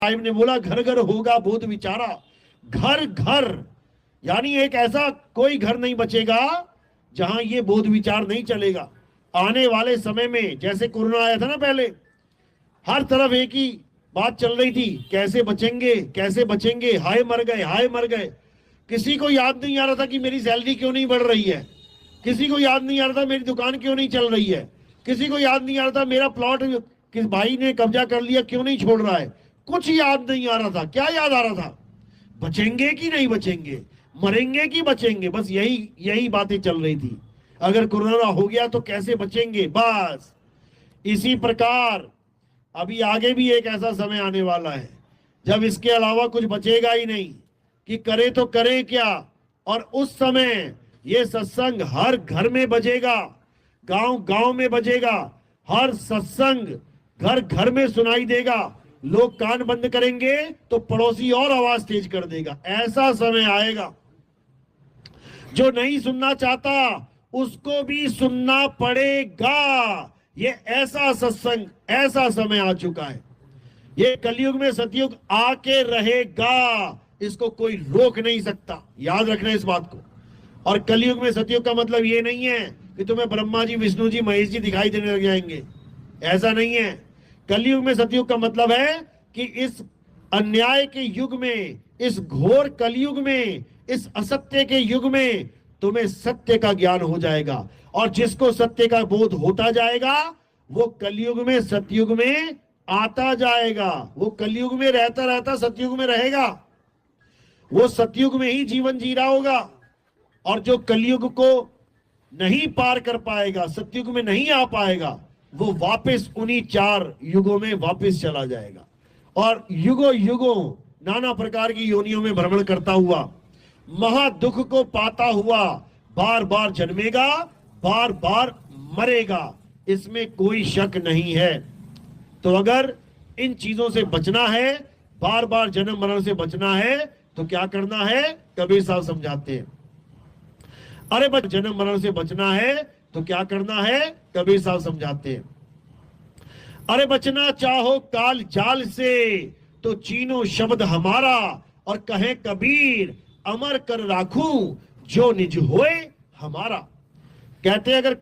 साहिब ने बोला घर घर होगा बोध विचारा। घर घर यानी एक ऐसा कोई घर नहीं बचेगा जहां ये बोध विचार नहीं चलेगा। आने वाले समय में जैसे कोरोना आया था ना, पहले हर तरफ एक ही बात चल रही थी, कैसे बचेंगे कैसे बचेंगे, हाय मर गए हाय मर गए। किसी को याद नहीं आ रहा था कि मेरी सैलरी क्यों नहीं बढ़ रही है, किसी को याद नहीं आ रहा था मेरी दुकान क्यों नहीं चल रही है, किसी को याद नहीं आ रहा था मेरा प्लॉट किस भाई ने कब्जा कर लिया क्यों नहीं छोड़ रहा है। कुछ याद नहीं आ रहा था। क्या याद आ रहा था? बचेंगे कि नहीं बचेंगे, मरेंगे कि बचेंगे, बस यही बातें चल रही थी। अगर कोरोना हो गया तो कैसे बचेंगे, बस इसी प्रकार अभी आगे भी एक ऐसा समय आने वाला है जब इसके अलावा कुछ बचेगा ही नहीं कि करे तो करे क्या। और उस समय ये सत्संग हर घर में बजेगा, गांव गांव में बजेगा, हर सत्संग घर घर में सुनाई देगा। लोग कान बंद करेंगे तो पड़ोसी और आवाज तेज कर देगा। ऐसा समय आएगा जो नहीं सुनना चाहता उसको भी सुनना पड़ेगा। ये ऐसा सत्संग, ऐसा समय आ चुका है। ये कलयुग में सतयुग आके रहेगा, इसको कोई रोक नहीं सकता। याद रखना इस बात को। और कलयुग में सतयुग का मतलब ये नहीं है कि तुम्हें ब्रह्मा जी, विष्णु जी, महेश जी दिखाई देने लग जाएंगे, ऐसा नहीं है। कलयुग में सतयुग का मतलब है कि इस अन्याय के युग में, इस घोर कलयुग में, इस असत्य के युग में तुम्हें सत्य का ज्ञान हो जाएगा। और जिसको सत्य का बोध होता जाएगा वो कलयुग में सतयुग में आता जाएगा। वो कलयुग में रहता रहता सतयुग में रहेगा, वो सतयुग में ही जीवन जी रहा होगा। और जो कलयुग को नहीं पार कर पाएगा, सतयुग में नहीं आ पाएगा, वो वापस उन्हीं 4 युगों में वापस चला जाएगा और युगों युगों नाना प्रकार की योनियों में भ्रमण करता हुआ, महा दुख को पाता हुआ बार बार जन्मेगा, बार बार मरेगा। इसमें कोई शक नहीं है। तो अगर इन चीजों से बचना है, बार बार जन्म मरण से बचना है, तो क्या करना है? कबीर साहब समझाते हैं। अरे बस जन्म मरण से बचना है तो क्या करना है? कबीर साहब समझाते हैं। अरे बचना चाहो काल जाल से तो चीनो शब्द हमारा, और कहे कबीर अमर कर राखूं जो निज होए हमारा। कहते अगर